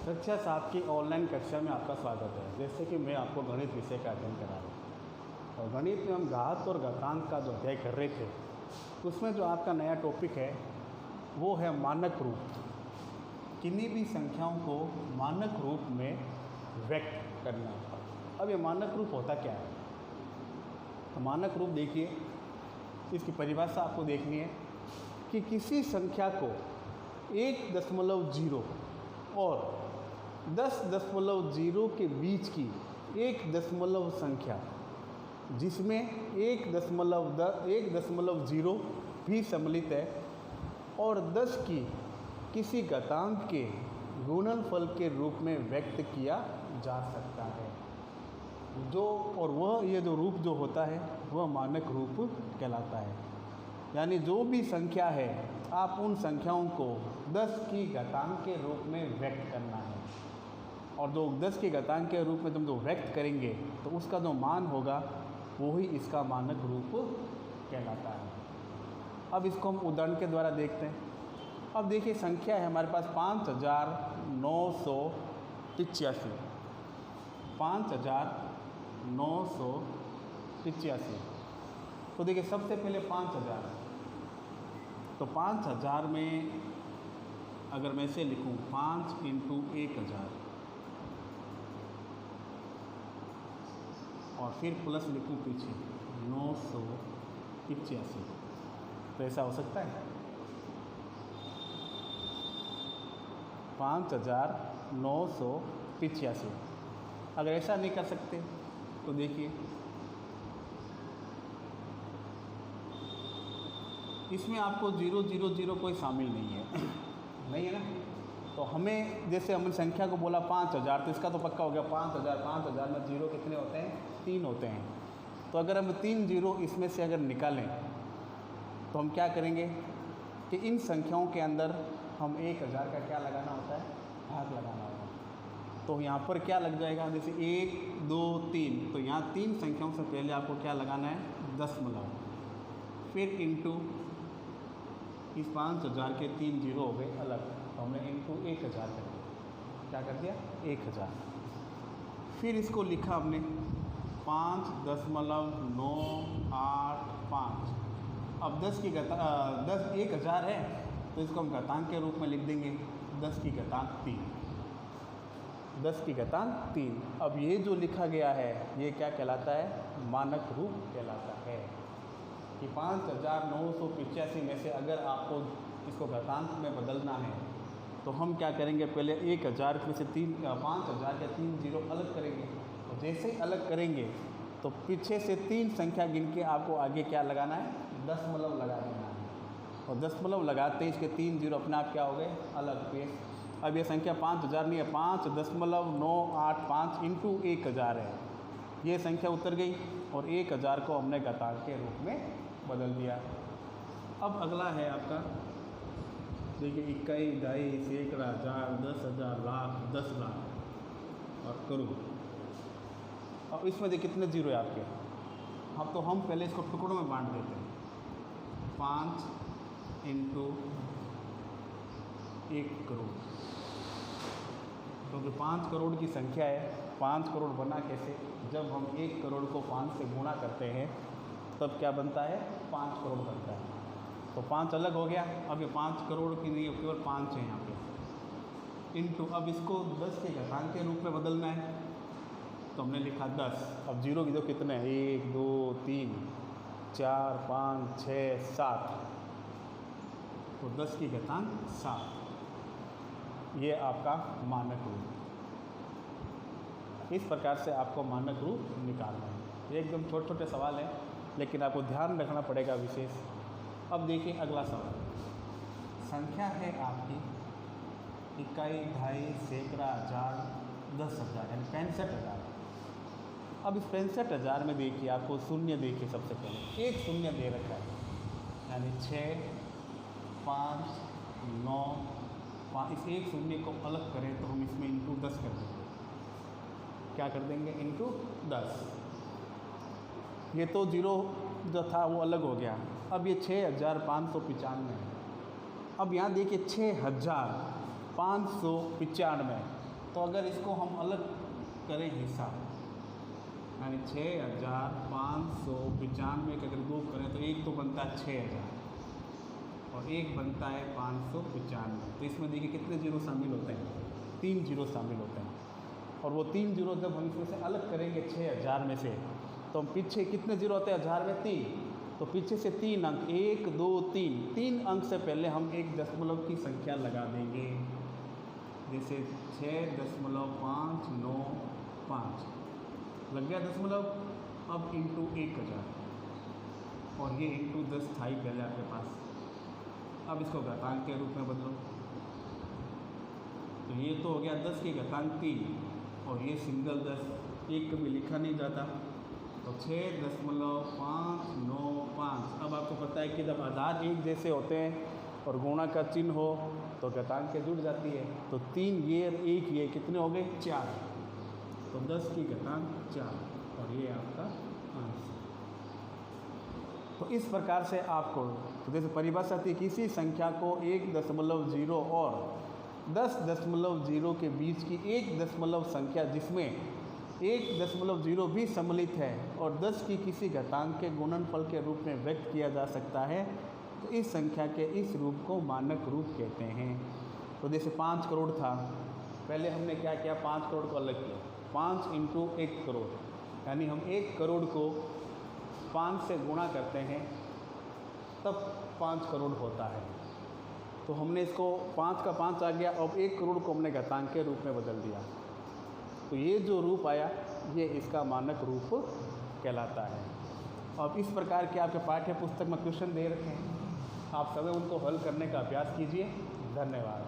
कक्षा 7 की ऑनलाइन कक्षा में आपका स्वागत है। जैसे कि मैं आपको गणित विषय का अध्ययन करा रहा हूँ और गणित में हम घात और घातांक का जो अध्याय कर रहे थे उसमें जो आपका नया टॉपिक है वो है मानक रूप। किन्हीं भी संख्याओं को मानक रूप में व्यक्त करना। अब ये मानक रूप होता क्या है? तो मानक रूप देखिए, इसकी परिभाषा आपको देखनी है कि किसी संख्या को 1.0 और 10.0 के बीच की एक दशमलव संख्या जिसमें 1.0 भी सम्मिलित है और 10 की किसी घातांक के गुणनफल के रूप में व्यक्त किया जा सकता है। ये जो रूप जो होता है वह मानक रूप कहलाता है। यानी जो भी संख्या है आप उन संख्याओं को 10 की घातांक के रूप में व्यक्त करना है और जो 10 के घातांक के रूप में तुम जो व्यक्त करेंगे तो उसका जो मान होगा वही इसका मानक रूप कहलाता है। अब इसको हम उदाहरण के द्वारा देखते हैं। अब देखिए, संख्या है हमारे पास 5985। 5985। तो देखिए, सबसे पहले 5000। तो 5000 में अगर मैं इसे लिखूं 5 × 1000 और फिर प्लस लिखूं पीछे 985, तो ऐसा हो सकता है? 5985। अगर ऐसा नहीं कर सकते तो देखिए, इसमें आपको 000 कोई शामिल नहीं है नहीं है ना। तो हमें जैसे हमने संख्या को बोला 5000, तो इसका तो पक्का हो गया 5000 में जीरो कितने होते हैं? 3 होते हैं। तो अगर हम 3 जीरो इसमें से अगर निकालें तो हम क्या करेंगे कि इन संख्याओं के अंदर हम 1000 का क्या लगाना होता है? भाग लगाना होता है। तो यहाँ पर क्या लग जाएगा? जैसे 1 2 3, तो यहाँ 3 संख्याओं से पहले आपको क्या लगाना है? दशमलव, फिर इंटू इस 5000 के 3 जीरो हो गए अलग, तो हमने इंटू 1000 कर दिया। क्या कर दिया? 1000। फिर इसको लिखा हमने 5.985। अब 1000 है तो इसको हम घातांक के रूप में लिख देंगे 10 की घातांक 3। 10 की घातांक 3। अब ये जो लिखा गया है ये क्या कहलाता है? मानक रूप कहलाता है। कि 5985 में से अगर आपको इसको घातांक में बदलना है तो हम क्या करेंगे? पहले 1000 में से 5000 के 3 जीरो अलग करेंगे। तो जैसे ही अलग करेंगे तो पीछे से 3 संख्या गिन के आपको आगे क्या लगाना है? दशमलव लगा देना है। और दशमलव लगाते ही इसके 3 जीरो अपने आप क्या हो गए? अलग पेश। अब ये संख्या 5000 नहीं है, 5.985 इंटू 1000 है। ये संख्या उतर गई और 1000 को हमने घातांक के रूप में बदल दिया। अब अगला है आपका, देखिए, इकाई, दहाई, सैकड़ा, हजार, 10,000, लाख, 10 लाख और करोड़। अब इसमें देखिए कितने जीरो है आपके। अब तो हम पहले इसको टुकड़ों में बांट देते हैं। 5 इंटू 1 करोड़, क्योंकि 5 करोड़ की संख्या है। 5 करोड़ बना कैसे? जब हम 1 करोड़ को 5 से गुणा करते हैं तब क्या बनता है? 5 करोड़ बनता है। तो 5 अलग हो गया। अब ये 5 करोड़ की नहीं, केवल 5 है यहाँ पे। इंटू, अब इसको 10 के घातांक के रूप में बदलना है तो हमने लिखा 10। अब जीरो की दो कितने हैं? 1 2 3 4 5 6 7, तो 10 की घातांक 7। ये आपका मानक रूप। इस प्रकार से आपको मानक रूप निकालना है। ये एकदम छोटे छोटे सवाल हैं लेकिन आपको ध्यान रखना पड़ेगा विशेष। अब देखिए अगला सवाल। संख्या है आपकी इकाई, दहाई, सैकड़ा, हजार, 10,000 यानी 65,000। अब इस 65,000 में देखिए आपको शून्य देखिए, सबसे पहले एक शून्य दे रखा है, यानी 6 5 9 5। इस एक शून्य को अलग करें तो हम इसमें इंटू 10 कर देंगे। क्या कर देंगे? इंटू 10। ये तो जीरो जो था वो अलग हो गया। अब ये 6595 है। अब यहाँ देखिए 6595 तो अगर इसको हम अलग करें हिसाब, यानी 6595 का अगर 2 करें तो एक तो बनता है 6000 और एक बनता है 595। तो इसमें देखिए कितने जीरो शामिल होते हैं, 3 जीरो शामिल होते हैं। और वो 3 जीरो जब हम इसमें से अलग करेंगे 6000 में से, तो हम पीछे कितने जीरो होते हैं 1000 में 3, तो पीछे से 3 अंक 1 2 3 अंक से पहले हम एक दशमलव की संख्या लगा देंगे, जैसे 6.595 लग गया दशमलव। अब इंटू 1000 और ये इंटू 10 था ही पहले आपके पास। अब इसको घातांक के रूप में बदलो, तो ये तो हो गया 10 की घातांक 3 और ये सिंगल 10 एक कभी लिखा नहीं जाता, तो 6.595। अब आपको पता है कि जब आधार एक जैसे होते हैं और गुणा का चिन्ह हो तो घातांक के जुड़ जाती है, तो 3 ये 1 ये कितने हो गए 4, तो 10 की घातांक 4 और ये आपका आंसर। तो इस प्रकार से आपको, तो जैसे परिभाषा थी, किसी संख्या को 1.0 और 10.0 के बीच की एक दशमलव संख्या जिसमें 1.0 भी सम्मिलित है और 10 की किसी घातांक के गुणनफल के रूप में व्यक्त किया जा सकता है, तो इस संख्या के इस रूप को मानक रूप कहते हैं। तो जैसे 5 करोड़ था, पहले हमने क्या किया, 5 करोड़ को अलग किया, 5 इंटू 1 करोड़, यानी हम 1 करोड़ को 5 से गुणा करते हैं तब 5 करोड़ होता है। तो हमने इसको 5 का 5 आ गया, अब 1 करोड़ को हमने घातांक के रूप में बदल दिया, तो ये जो रूप आया ये इसका मानक रूप कहलाता है। अब इस प्रकार के आपके पाठ्य पुस्तक में क्वेश्चन दे रखे हैं, आप सभी उनको हल करने का अभ्यास कीजिए। धन्यवाद।